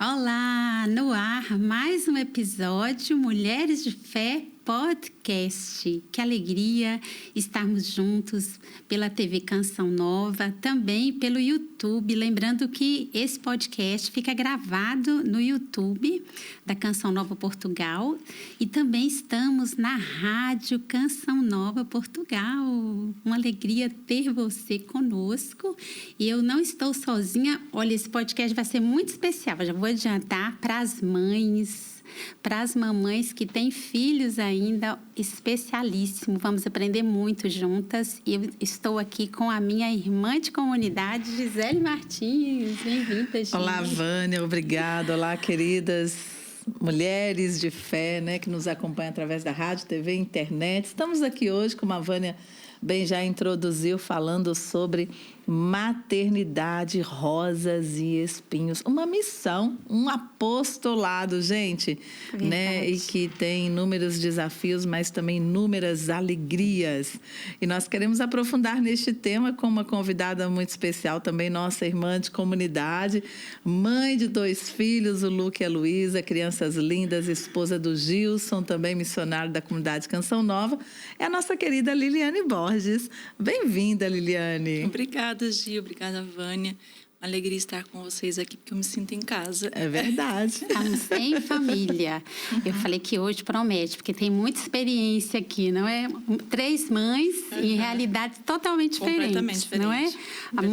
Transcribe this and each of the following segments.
Olá, no ar mais um episódio Mulheres de Fé Podcast. Que alegria estarmos juntos pela TV Canção Nova, também pelo YouTube. Lembrando que esse podcast fica gravado no YouTube da Canção Nova Portugal e também estamos na Rádio Canção Nova Portugal. Uma alegria ter você conosco e eu não estou sozinha. Olha, esse podcast vai ser muito especial. Eu já vou adiantar para as mães, para as mamães que têm filhos ainda, especialíssimo. Vamos aprender muito juntas. E eu estou aqui com a minha irmã de comunidade, Gisele Martins. Bem-vinda, Gis. Olá, Vânia. Obrigada. Olá, queridas mulheres de fé, né, que nos acompanham através da rádio, TV e internet. Estamos aqui hoje, como a Vânia bem já introduziu, falando sobre maternidade, rosas e espinhos. Uma missão, um apostolado, gente, né? E que tem inúmeros desafios, mas também inúmeras alegrias. E nós queremos aprofundar neste tema com uma convidada muito especial, também nossa irmã de comunidade, mãe de 2 filhos, o Luca e a Luísa, crianças lindas, esposa do Gilson, também missionário da comunidade Canção Nova, é a nossa querida Liliane Borges. Bem-vinda, Liliane. Obrigada, Gi. Obrigada, Vânia. Uma alegria estar com vocês aqui, porque eu me sinto em casa. É verdade. Estamos em família. Eu falei que hoje promete, porque tem muita experiência aqui, não é? 3 mães em realidades totalmente diferentes, não é?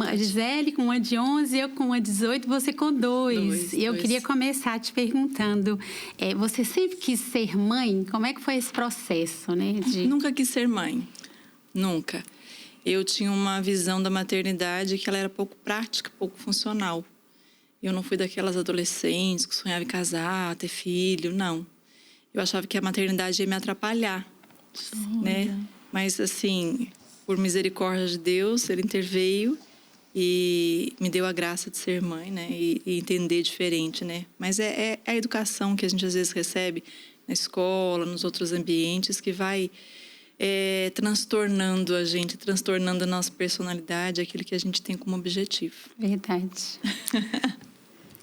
A Gisele com uma de 11, eu com uma de 18, você com 2. E eu queria começar te perguntando, você sempre quis ser mãe? Como é que foi esse processo, né? Nunca quis ser mãe. Nunca. Eu tinha uma visão da maternidade que ela era pouco prática, pouco funcional. Eu não fui daquelas adolescentes que sonhava em casar, ter filho, não. Eu achava que a maternidade ia me atrapalhar, né? Mas, assim, por misericórdia de Deus, Ele interveio e me deu a graça de ser mãe, né? E entender diferente, né? Mas é a educação que a gente às vezes recebe na escola, nos outros ambientes, que vai transtornando a gente, transtornando a nossa personalidade, aquilo que a gente tem como objetivo. Verdade.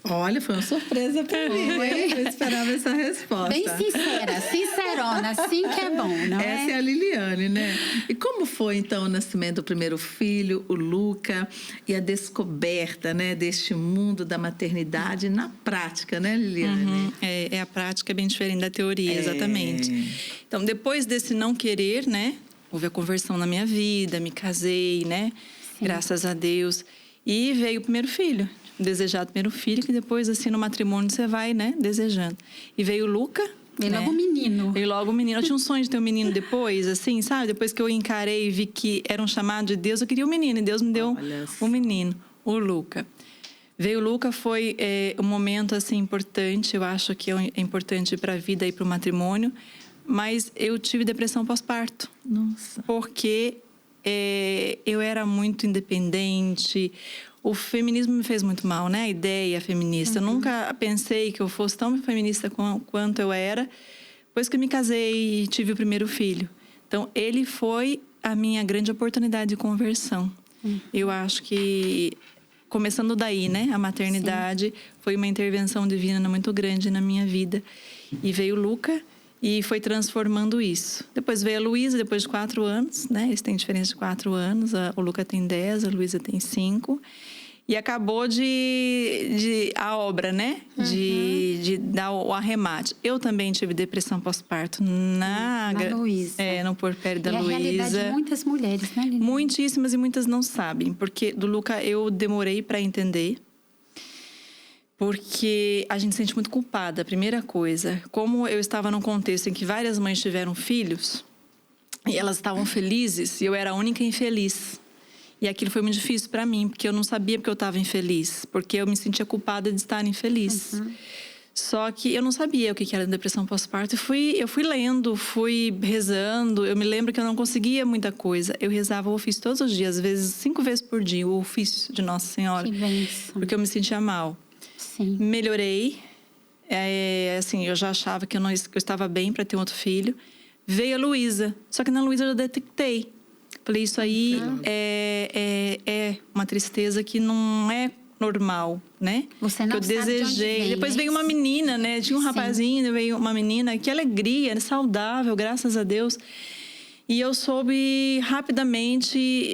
Olha, foi uma surpresa para mim. Eu esperava essa resposta. Bem sincera, sincerona, assim que é bom, não é? Essa é a Liliane, né? E como foi, então, o nascimento do primeiro filho, o Luca, e a descoberta, né, deste mundo da maternidade na prática, né, Liliane? A prática é bem diferente da teoria, exatamente. Então, depois desse não querer, né, houve a conversão na minha vida, me casei, né? Sim. Graças a Deus. E veio o primeiro filho. Desejado primeiro filho, que depois, assim, no matrimônio você vai, né, desejando. E veio o Luca. Veio logo o menino. Veio logo o menino. Eu tinha um sonho de ter um menino depois, assim, sabe? Depois que eu encarei e vi que era um chamado de Deus, eu queria um menino. E Deus me deu um menino, o Luca. Veio o Luca, foi um momento, assim, importante. Eu acho que é importante para a vida e para o matrimônio. Mas eu tive depressão pós-parto. Nossa. Porque eu era muito independente. O feminismo me fez muito mal, né? A ideia feminista. Eu nunca pensei que eu fosse tão feminista quanto eu era, depois que eu me casei e tive o primeiro filho. Então, ele foi a minha grande oportunidade de conversão. Eu acho que, começando daí, né? A maternidade foi uma intervenção divina muito grande na minha vida. E veio o Luca e foi transformando isso. Depois veio a Luísa, depois de 4 anos, né? Eles têm diferença de 4 anos. O Luca tem 10, a Luísa tem 5. E acabou a obra, né? De dar o arremate. Eu também tive depressão pós-parto na Luísa. No puerpério da Luísa. É a realidade de muitas mulheres, né, Liliane? Muitíssimas, e muitas não sabem. Porque do Luca eu demorei para entender. Porque a gente se sente muito culpada, a primeira coisa. Como eu estava num contexto em que várias mães tiveram filhos, e elas estavam felizes, e eu era a única infeliz. E aquilo foi muito difícil para mim, porque eu não sabia porque eu estava infeliz. Porque eu me sentia culpada de estar infeliz. Só que eu não sabia o que era depressão pós-parto. Eu fui lendo, fui rezando. Eu me lembro que eu não conseguia muita coisa. Eu rezava o ofício todos os dias, às vezes 5 vezes por dia, o ofício de Nossa Senhora. Que bênção. Porque eu me sentia mal. Sim. Melhorei. Assim, eu já achava que eu estava bem para ter um outro filho. Veio a Luísa. Só que na Luísa eu já detectei. Falei, isso aí é uma tristeza que não normal, né? Você não que eu sabe de onde desejei. vem, Depois né? veio uma menina, né? Tinha um Sim. rapazinho, veio uma menina. Que alegria, saudável, graças a Deus. E eu soube rapidamente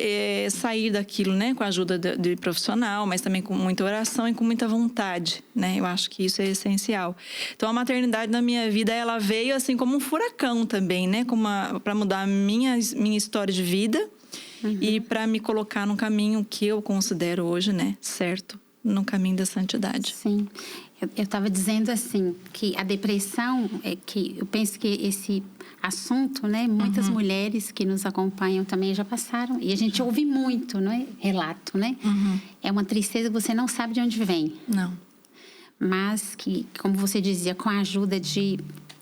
sair daquilo, né? Com a ajuda de profissional, mas também com muita oração e com muita vontade, né? Eu acho que isso é essencial. Então, a maternidade na minha vida, ela veio assim como um furacão também, né? Para mudar a minha história de vida e para me colocar no caminho que eu considero hoje, né? Certo, no caminho da santidade. Sim. Eu estava dizendo assim, que a depressão, que eu penso que esse assunto, né? Muitas mulheres que nos acompanham também já passaram. E a gente ouve muito, não é? Relato, né? É uma tristeza que você não sabe de onde vem. Não. Mas que, como você dizia, com a ajuda de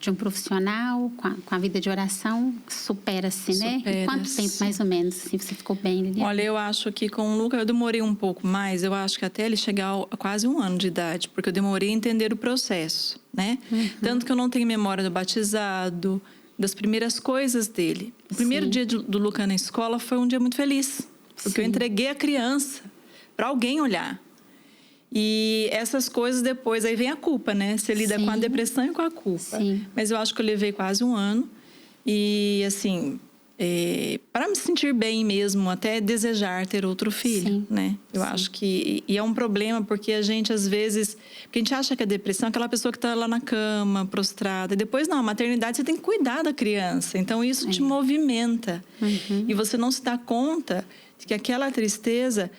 um profissional, com a vida de oração, supera-se, né? E quanto tempo, mais ou menos, assim, você ficou bem, Liliana? Olha, eu acho que com o Lucas eu demorei um pouco mais. Eu acho que até ele chegar a quase 1 ano de idade, porque eu demorei a entender o processo, né? Tanto que eu não tenho memória do batizado, das primeiras coisas dele. O primeiro dia do Lucas na escola foi um dia muito feliz, porque eu entreguei a criança para alguém olhar. E essas coisas depois, aí vem a culpa, né? Você lida com a depressão e com a culpa. Sim. Mas eu acho que eu levei quase 1 ano. E, assim, para me sentir bem mesmo, até desejar ter outro filho, né? Eu acho que... E é um problema, porque a gente, às vezes... Porque a gente acha que a depressão é aquela pessoa que está lá na cama, prostrada. E depois, não, a maternidade, você tem que cuidar da criança. Então, isso te movimenta. E você não se dá conta de que aquela tristeza...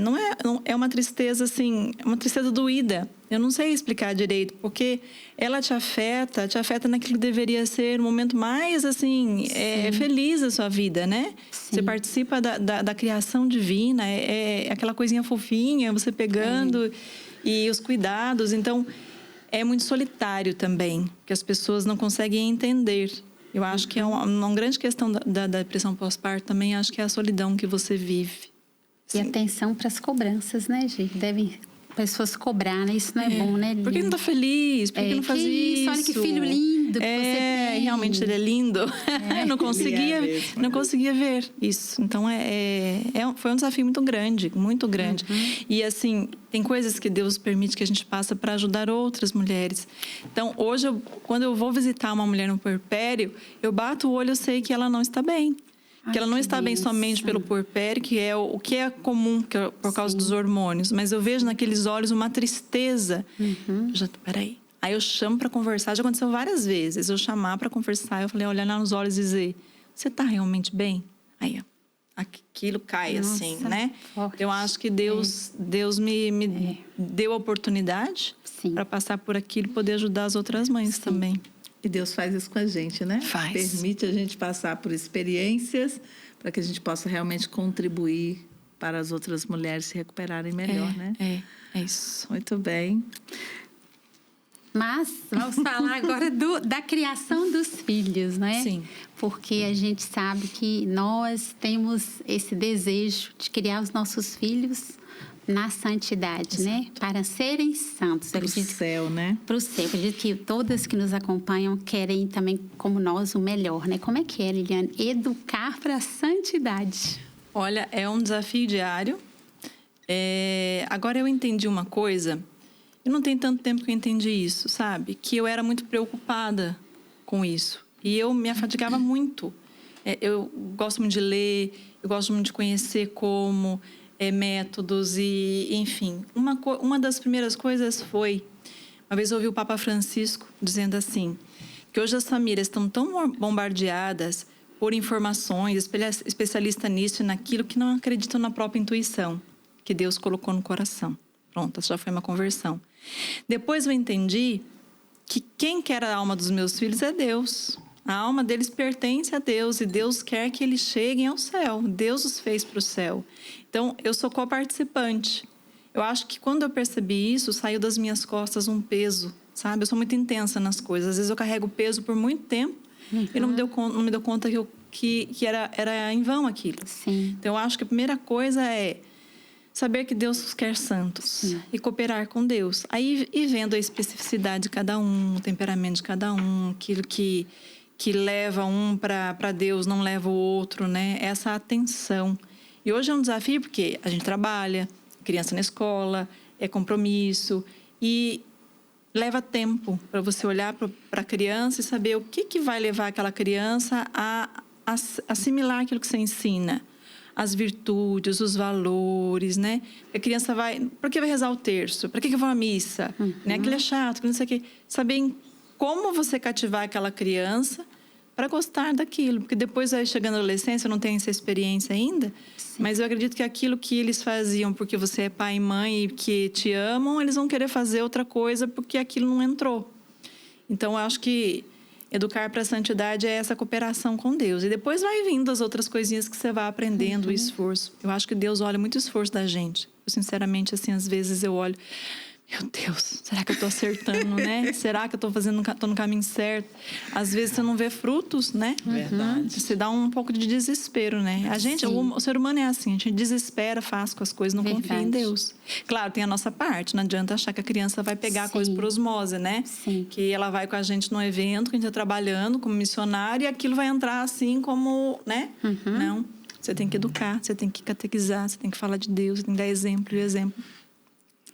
não é uma tristeza assim, é uma tristeza doída. Eu não sei explicar direito, porque ela te afeta naquilo que deveria ser o momento mais assim feliz da sua vida, né? Você participa da criação divina, aquela coisinha fofinha, você pegando e os cuidados. Então, é muito solitário também, que as pessoas não conseguem entender. Eu acho que é uma grande questão da depressão pós-parto também, acho que é a solidão que você vive. E atenção para as cobranças, né, gente? Devem pessoas cobrar, né? Isso não é bom, né, Liliana? Por que não tá feliz? Por que não faz isso? Olha que filho lindo que você tem. Realmente ele é lindo. Eu não conseguia ver isso. Então, foi um desafio muito grande, muito grande. E, assim, tem coisas que Deus permite que a gente passe para ajudar outras mulheres. Então, hoje, quando eu vou visitar uma mulher no puerpério, eu bato o olho, eu sei que ela não está bem. Que ela não está bem somente pelo puerpério, que é o que é comum por causa dos hormônios. Mas eu vejo naqueles olhos uma tristeza. Peraí. Aí eu chamo para conversar. Já aconteceu várias vezes. Eu chamar para conversar. Eu falei, olhar lá nos olhos e dizer, você está realmente bem? Aí, ó, aquilo cai. Nossa, assim, né? Forte. Eu acho que Deus me deu a oportunidade para passar por aquilo e poder ajudar as outras mães também. E Deus faz isso com a gente, né? Faz. Permite a gente passar por experiências para que a gente possa realmente contribuir para as outras mulheres se recuperarem melhor, né? É isso. Muito bem. Mas vamos falar agora da criação dos filhos, né? Sim. Porque a gente sabe que nós temos esse desejo de criar os nossos filhos na santidade, né? Para serem santos. Para o céu, né? Para o céu. Eu acredito que todas que nos acompanham querem também, como nós, o melhor, né? Como é que é, Liliana? Educar para a santidade. Olha, é um desafio diário. Agora, eu entendi uma coisa. E não tem tanto tempo que eu entendi isso, sabe? Que eu era muito preocupada com isso. E eu me afadigava muito. Eu gosto muito de ler, eu gosto muito de conhecer métodos e, enfim. Uma das primeiras coisas foi... Uma vez eu ouvi o Papa Francisco dizendo assim, que hoje as famílias estão tão bombardeadas por informações, especialistas nisso e naquilo, que não acreditam na própria intuição que Deus colocou no coração. Pronto, essa já foi uma conversão. Depois eu entendi que quem quer a alma dos meus filhos é Deus. A alma deles pertence a Deus e Deus quer que eles cheguem ao céu. Deus os fez para o céu. Então, eu sou coparticipante. Eu acho que quando eu percebi isso, saiu das minhas costas um peso, sabe? Eu sou muito intensa nas coisas. Às vezes eu carrego peso por muito tempo e não me deu conta que era em vão aquilo. Sim. Então, eu acho que a primeira coisa é saber que Deus os quer santos e cooperar com Deus. Aí, e vendo a especificidade de cada um, o temperamento de cada um, aquilo que leva um para Deus, não leva o outro, né? Essa atenção. E hoje é um desafio porque a gente trabalha, criança na escola, é compromisso. E leva tempo para você olhar para a criança e saber o que vai levar aquela criança a assimilar aquilo que você ensina. As virtudes, os valores, né? A criança vai... Por que vai rezar o terço? Para que eu vou à missa? Né? Aquilo é chato, não sei o quê. Saber como você cativar aquela criança para gostar daquilo. Porque depois, vai chegando a adolescência, eu não tenho essa experiência ainda, sim, mas eu acredito que aquilo que eles faziam porque você é pai e mãe e que te amam, eles vão querer fazer outra coisa porque aquilo não entrou. Então, eu acho que educar para a santidade é essa cooperação com Deus. E depois vai vindo as outras coisinhas que você vai aprendendo, o esforço. Eu acho que Deus olha muito o esforço da gente. Eu, sinceramente, assim, às vezes eu olho... Meu Deus, será que eu estou acertando, né? Será que eu estou no caminho certo? Às vezes você não vê frutos, né? Verdade. Você dá um pouco de desespero, né? A gente, o ser humano é assim, a gente desespera, faz com as coisas, não confia em Deus. Claro, tem a nossa parte, não adianta achar que a criança vai pegar a coisa por osmose, né? Sim. Que ela vai com a gente num evento, que a gente está trabalhando como missionário, e aquilo vai entrar assim como, né? Não, você tem que educar, você tem que catequizar, você tem que falar de Deus, você tem que dar exemplo, e o exemplo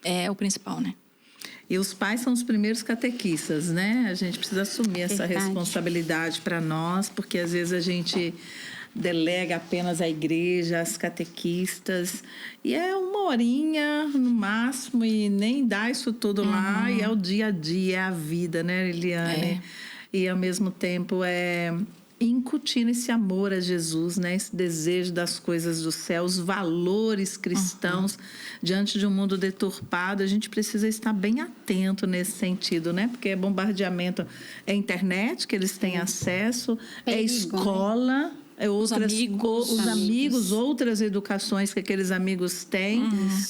é o principal, né? E os pais são os primeiros catequistas, né? A gente precisa assumir essa Verdade. responsabilidade para nós, porque às vezes a gente delega apenas à igreja, às catequistas, e é 1 horinha no máximo, e nem dá isso tudo lá, e é o dia a dia, é a vida, né, Liliane? E ao mesmo tempo incutindo esse amor a Jesus, né? Esse desejo das coisas do céu, os valores cristãos diante de um mundo deturpado. A gente precisa estar bem atento nesse sentido, né? Porque é bombardeamento, é internet que eles têm acesso, é escola, é os amigos, outras educações que aqueles amigos têm,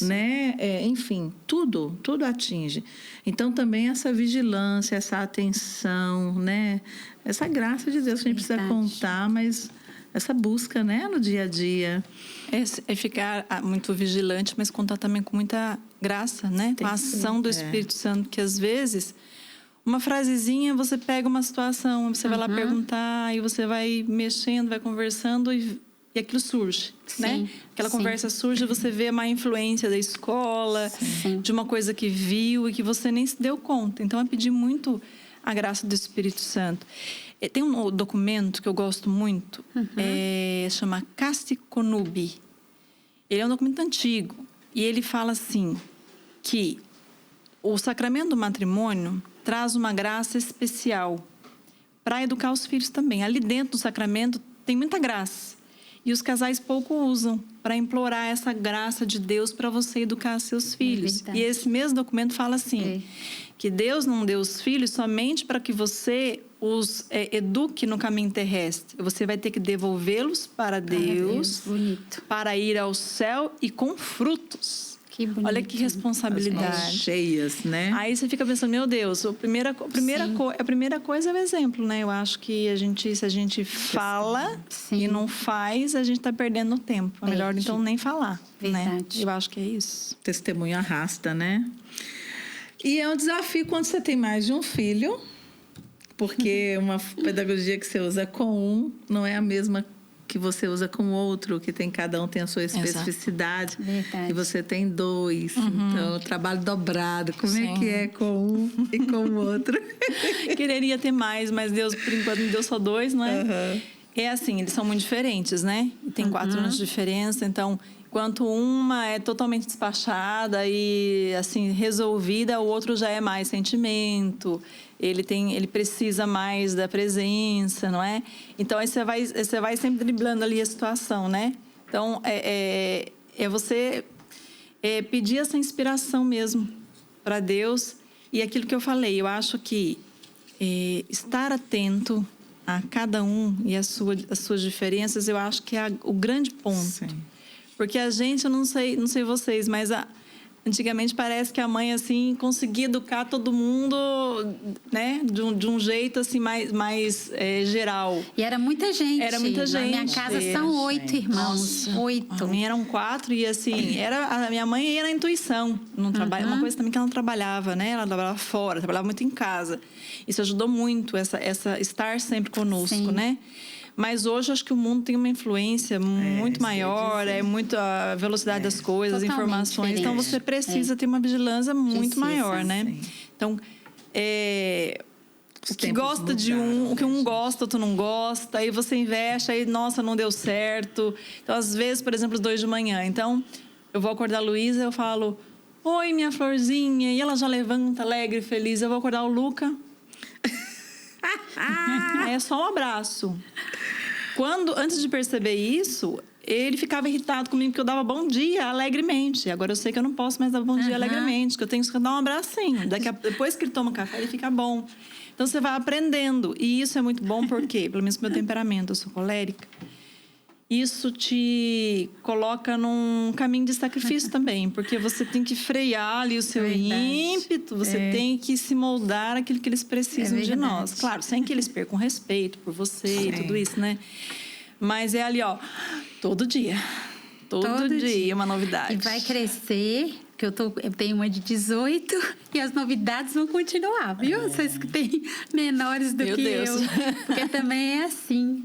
né? Enfim, tudo atinge. Então, também essa vigilância, essa atenção, né? Essa graça de Deus que a gente precisa contar, mas essa busca, né? No dia a dia. É ficar muito vigilante, mas contar também com muita graça, né? Com a ação do Espírito Santo, que às vezes... Uma frasezinha, você pega uma situação, você vai lá perguntar, e você vai mexendo, vai conversando e aquilo surge, né? Aquela conversa surge, você vê a má influência da escola, de uma coisa que viu e que você nem se deu conta. Então, é pedir muito a graça do Espírito Santo. Tem um documento que eu gosto muito, chama Casti Connubii. Ele é um documento antigo e ele fala assim, que o sacramento do matrimônio traz uma graça especial para educar os filhos também. Ali dentro do sacramento tem muita graça. E os casais pouco usam para implorar essa graça de Deus para você educar seus filhos. E esse mesmo documento fala assim, que Deus não deu os filhos somente para que você os eduque no caminho terrestre. Você vai ter que devolvê-los para Deus, para ir ao céu e com frutos. Que bonito. Olha que responsabilidade. Cheias, né? Aí você fica pensando, meu Deus, a primeira coisa é o exemplo, né? Eu acho que se a gente fala e não faz, a gente está perdendo tempo. É melhor então nem falar, né? Eu acho que é isso. Testemunho arrasta, né? E é um desafio quando você tem mais de um filho, porque uma pedagogia que você usa com um não é a mesma que você usa com o outro, que cada um tem a sua especificidade. E você tem 2. Então, trabalho dobrado. Como é que é com um e com o outro? Quereria ter mais, mas Deus, por enquanto, me deu só 2, não é? É assim, eles são muito diferentes, né? E tem 4 anos de diferença, então... Enquanto uma é totalmente despachada e assim resolvida, o outro já é mais sentimento. Ele precisa mais da presença, não é? Então aí você vai sempre driblando ali a situação, né? Então é você pedir essa inspiração mesmo para Deus. E aquilo que eu falei, eu acho que estar atento a cada um e as suas diferenças, eu acho que é o grande ponto. Sim. Porque a gente, eu não sei vocês, mas antigamente parece que a mãe assim conseguia educar todo mundo, né, de um jeito assim mais geral. E era muita gente. Na minha casa são 8 irmãos. Nossa, 8. A minha eram 4 e assim, a minha mãe ia na intuição, não trabalha, uma coisa também que ela não trabalhava, né? Ela trabalhava fora, trabalhava muito em casa. Isso ajudou muito essa estar sempre conosco, né? Mas hoje acho que o mundo tem uma influência muito maior, é muito a velocidade das coisas, as informações. Então você precisa ter uma vigilância muito maior, né? Sim. Então, o que gosta de um, o que um gosta, outro não gosta, aí você investe, aí, nossa, não deu certo. Então, às vezes, por exemplo, os 2 de manhã. Então, eu vou acordar a Luísa, eu falo, oi, minha florzinha, e ela já levanta alegre, feliz. Eu vou acordar o Luca. Aí é só um abraço. Antes de perceber isso, ele ficava irritado comigo porque eu dava bom dia alegremente. Agora eu sei que eu não posso mais dar bom dia alegremente, que eu tenho que dar um abracinho. Depois que ele toma café, ele fica bom. Então você vai aprendendo. E isso é muito bom porque, pelo menos com o meu temperamento, eu sou colérica. Isso te coloca num caminho de sacrifício também, porque você tem que frear ali o seu ímpeto, você tem que se moldar aquilo que eles precisam de nós. Claro, sem que eles percam respeito por você e tudo isso, né? Mas é ali, ó, todo dia. Todo dia uma novidade. E vai crescer, que eu tenho uma de 18 e as novidades vão continuar, viu? Vocês que têm menores do que eu. Porque também é assim,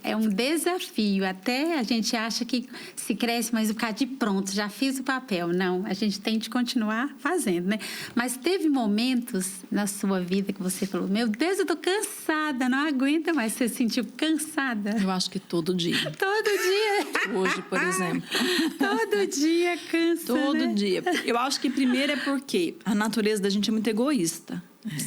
é um desafio. Até a gente acha que se cresce, mas o cara de pronto, já fiz o papel. Não, a gente tem de continuar fazendo, né? Mas teve momentos na sua vida que você falou, meu Deus, eu tô cansada, não aguento mais. Você se sentiu cansada? Eu acho que todo dia. Todo dia. Hoje, por exemplo. Todo dia cansa, Todo dia. Eu acho que primeiro é porque a natureza da gente é muito egoísta.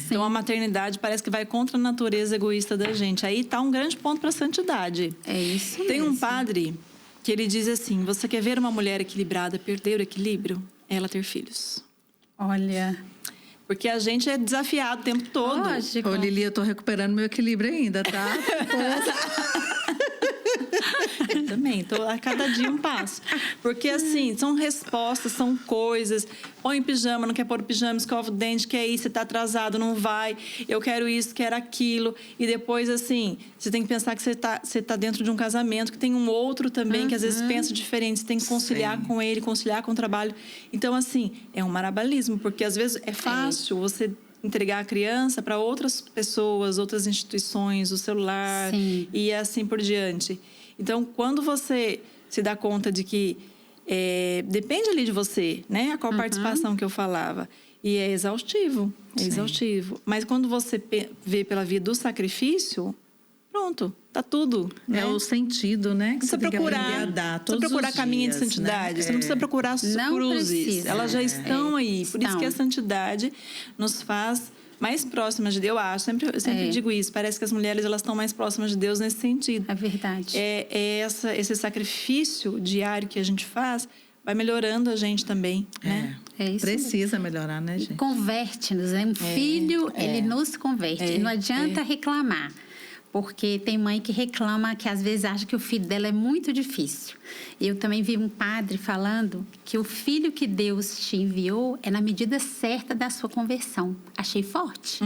Então a maternidade parece que vai contra a natureza egoísta da gente. Aí tá um grande ponto para a santidade. É isso mesmo. Tem um padre que ele diz assim: você quer ver uma mulher equilibrada perder o equilíbrio? É ela ter filhos. Olha. Porque a gente é desafiado o tempo todo. Lógico. Ô, Lili, eu tô recuperando meu equilíbrio ainda, tá? Eu também, tô a cada dia um passo. Porque, assim, são respostas, são coisas. Põe pijama, não quer pôr o pijama, escova o dente, quer ir, você tá atrasado, não vai. Eu quero isso, quero aquilo. E depois, assim, você tem que pensar que você tá dentro de um casamento, que tem um outro também, que às vezes pensa diferente. Você tem que conciliar com ele, conciliar com o trabalho. Então, assim, é um maravilhismo, porque às vezes é fácil você entregar a criança para outras pessoas, outras instituições, o celular e assim por diante. Então, quando você se dá conta de que depende ali de você, né? A qual participação que eu falava. E é exaustivo, exaustivo. Mas quando você vê pela via do sacrifício, pronto, tá tudo. É o sentido, né? Que você tem que aprender a dar todos os dias. Você procurar caminho de santidade. Né? Você não precisa procurar as cruzes. Precisa. Elas já estão aí. Por isso que a santidade nos faz mais próximas de Deus, eu acho. Eu sempre digo isso. Parece que as mulheres elas estão mais próximas de Deus nesse sentido. É verdade. Esse sacrifício diário que a gente faz vai melhorando a gente também, né? É isso. Precisa melhorar, né, gente? Converte-nos. Um filho, ele nos converte. Não adianta reclamar. Porque tem mãe que reclama que às vezes acha que o filho dela é muito difícil. Eu também vi um padre falando que o filho que Deus te enviou é na medida certa da sua conversão. Achei forte.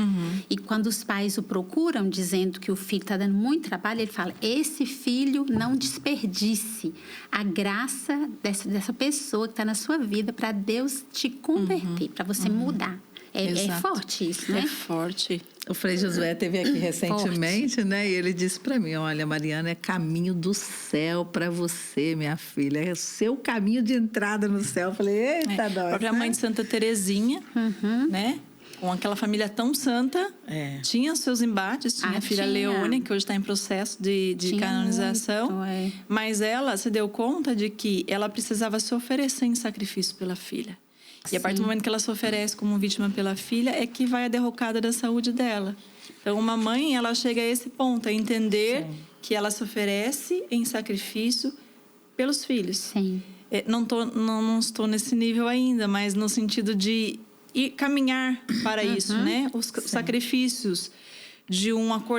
E quando os pais o procuram dizendo que o filho está dando muito trabalho, ele fala, esse filho não desperdice a graça dessa pessoa que está na sua vida para Deus te converter, para você mudar. É forte isso, né? É forte. O Frei Josué esteve aqui recentemente, né? E ele disse para mim, olha, Mariana, é caminho do céu para você, minha filha. É o seu caminho de entrada no céu. Eu falei, eita, dó. A própria mãe de Santa Terezinha, né? Com aquela família tão santa, tinha seus embates. Tinha a filha Leone, que hoje está em processo de canonização. Muito, Mas ela se deu conta de que ela precisava se oferecer em sacrifício pela filha. E a partir do momento que ela se oferece como vítima pela filha, é que vai a derrocada da saúde dela. Então, uma mãe, ela chega a esse ponto, a entender que ela se oferece em sacrifício pelos filhos. Sim. Não estou nesse nível ainda, mas no sentido de caminhar para isso, né? Os sacrifícios de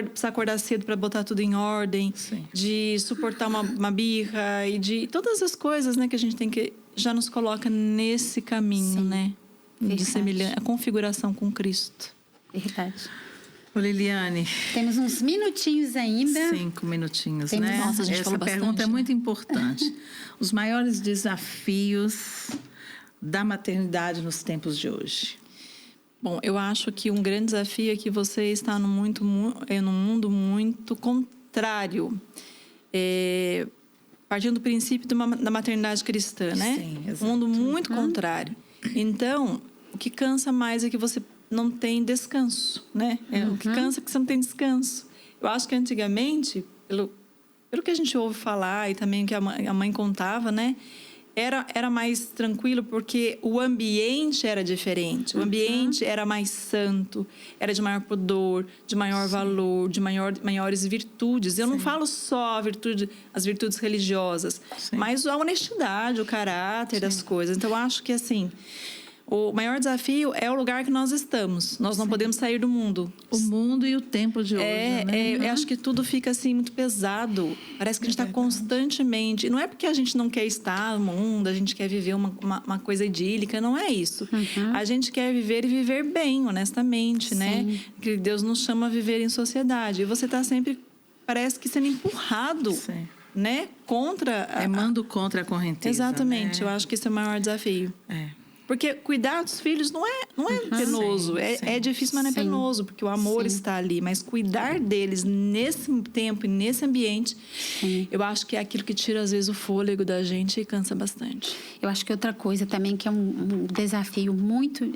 precisar acordar cedo para botar tudo em ordem, de suportar uma birra e de todas as coisas, né, que a gente tem que já nos coloca nesse caminho, né? De semelhança, a configuração com Cristo. Verdade. Ô, Liliane. Temos uns minutinhos ainda. 5 minutinhos, né? Nossa, a gente Essa falou pergunta bastante, é muito importante. Os maiores desafios da maternidade nos tempos de hoje. Bom, eu acho que um grande desafio é que você está num mundo muito contrário, partindo do princípio da maternidade cristã, né? Sim, exato. Um mundo muito contrário. Então, o que cansa mais é que você não tem descanso, né? O que cansa é que você não tem descanso. Eu acho que antigamente, pelo que a gente ouve falar e também que a mãe contava, né? Era mais tranquilo porque o ambiente era diferente. O ambiente era mais santo, era de maior pudor, de maior valor, de maiores virtudes. Eu não falo só as virtudes religiosas, mas a honestidade, o caráter das coisas. Então, eu acho que, assim, o maior desafio é o lugar que nós estamos. Nós não podemos sair do mundo. O mundo e o tempo de hoje, né? Eu acho que tudo fica assim muito pesado. Parece que a gente está constantemente... Não é porque a gente não quer estar no mundo, a gente quer viver uma coisa idílica, não é isso. A gente quer viver e viver bem, honestamente, né? Que Deus nos chama a viver em sociedade. E você está sempre, parece que sendo empurrado, né? Contra... Remando contra a correnteza. Exatamente. Né? Eu acho que esse é o maior desafio. Porque cuidar dos filhos não é penoso. É difícil, mas não é penoso, porque o amor está ali. Mas cuidar deles nesse tempo e nesse ambiente, eu acho que é aquilo que tira, às vezes, o fôlego da gente e cansa bastante. Eu acho que outra coisa também que é um desafio muito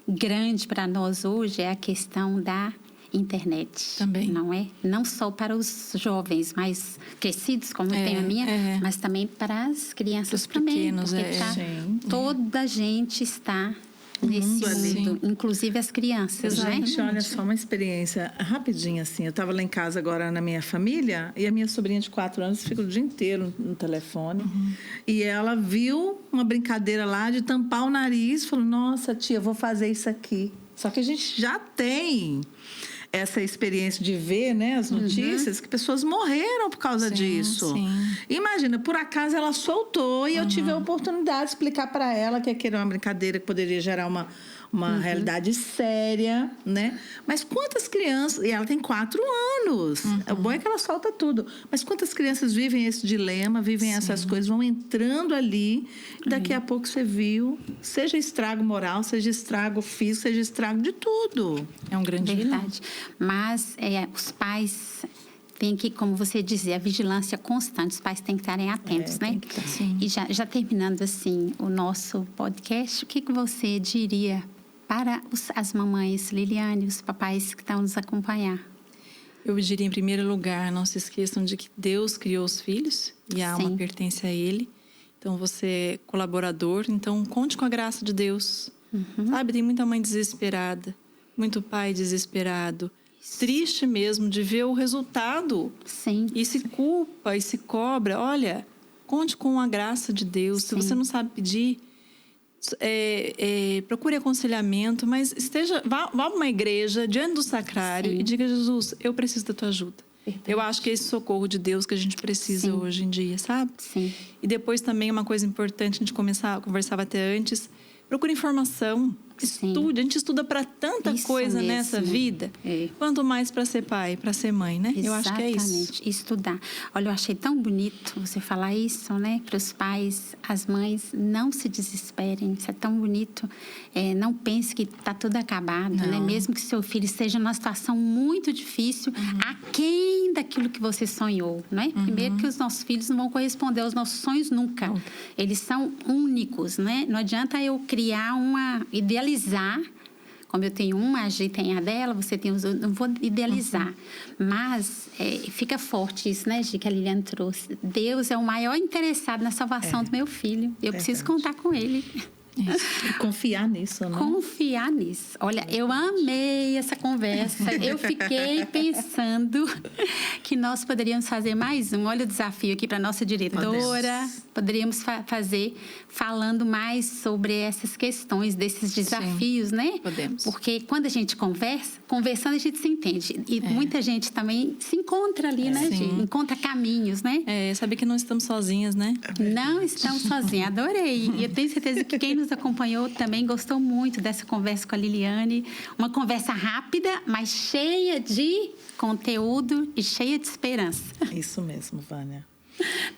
grande para nós hoje é a questão da internet. Também. Não é? Não só para os jovens mais crescidos, como eu tenho a minha, mas também para as crianças também. Pequenos, porque toda a gente está nesse mundo, inclusive as crianças, né? Gente, olha só, uma experiência rapidinha, assim. Eu estava lá em casa agora na minha família e a minha sobrinha de 4 anos fica o dia inteiro no telefone. E ela viu uma brincadeira lá de tampar o nariz e falou, nossa, tia, vou fazer isso aqui. Só que a gente já tem essa experiência de ver, né, as notícias, que pessoas morreram por causa disso. Imagina, por acaso ela soltou e eu tive a oportunidade de explicar para ela que aquilo era uma brincadeira que poderia gerar uma realidade séria, né? Mas quantas crianças... E ela tem 4 anos. O bom é que ela solta tudo. Mas quantas crianças vivem esse dilema, vivem essas coisas, vão entrando ali. E daqui a pouco você viu, seja estrago moral, seja estrago físico, seja estrago de tudo. É um grande Verdade. Mas os pais... Tem que, como você dizia, a vigilância constante. Os pais têm que estarem atentos, né? E já terminando, assim, o nosso podcast, o que você diria para as mamães, Liliane, os papais que estão nos acompanhar? Eu diria, em primeiro lugar, não se esqueçam de que Deus criou os filhos e a alma pertence a Ele. Então, você é colaborador, então conte com a graça de Deus. Sabe, tem muita mãe desesperada, muito pai desesperado, triste mesmo de ver o resultado. E se culpa e se cobra. Olha, conte com a graça de Deus. Se você não sabe pedir, procure aconselhamento, mas vá para uma igreja diante do sacrário e diga, Jesus, eu preciso da tua ajuda. Eu acho que é esse socorro de Deus que a gente precisa hoje em dia, sabe? E depois também uma coisa importante, a gente conversava até antes, procure informação. Estude, a gente estuda para tanta coisa nessa vida, quanto mais para ser pai, para ser mãe, né? Eu acho que é isso. Exatamente, estudar. Olha, eu achei tão bonito você falar isso, né? Para os pais, as mães, não se desesperem, isso é tão bonito. Não pense que está tudo acabado, né? Mesmo que seu filho esteja numa situação muito difícil, aquém daquilo que você sonhou, né? Primeiro que os nossos filhos não vão corresponder aos nossos sonhos nunca. Eles são únicos, né? Não adianta eu criar idealizar, como eu tenho uma, a Gi tem a dela, você tem os outros, não vou idealizar. Mas fica forte isso, né, Gi, que a Liliane trouxe. Deus é o maior interessado na salvação do meu filho. Eu preciso contar com ele. E confiar nisso, né? Confiar nisso. Olha, eu amei essa conversa. Eu fiquei pensando que nós poderíamos fazer mais um. Olha o desafio aqui para a nossa diretora. Poderíamos fazer falando mais sobre essas questões, desses desafios, né? Podemos. Porque quando a gente conversando a gente se entende. E muita gente também se encontra ali, né, gente? Encontra caminhos, né? Saber que não estamos sozinhas, né? Não estamos sozinhas. Adorei. E eu tenho certeza que quem nos acompanhou também gostou muito dessa conversa com a Liliane. Uma conversa rápida, mas cheia de conteúdo e cheia de esperança. Isso mesmo, Vânia.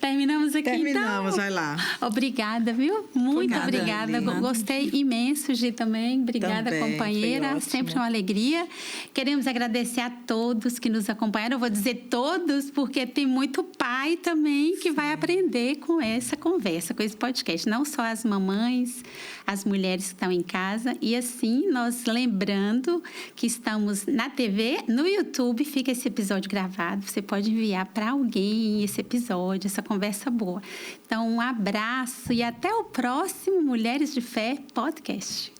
Terminamos aqui, Terminamos, então. Vai lá. Obrigada, viu? Muito obrigada. Aline. Gostei imenso, Gi, também. Obrigada, Também, companheira. foi ótimo. Sempre uma alegria. Queremos agradecer a todos que nos acompanharam. Eu vou dizer todos, porque tem muito pai também que vai aprender com essa conversa, com esse podcast. Não só as mamães, as mulheres que estão em casa. E assim, nós lembrando que estamos na TV, no YouTube, fica esse episódio gravado. Você pode enviar para alguém esse episódio, essa conversa boa. Então, um abraço e até o próximo Mulheres de Fé Podcast.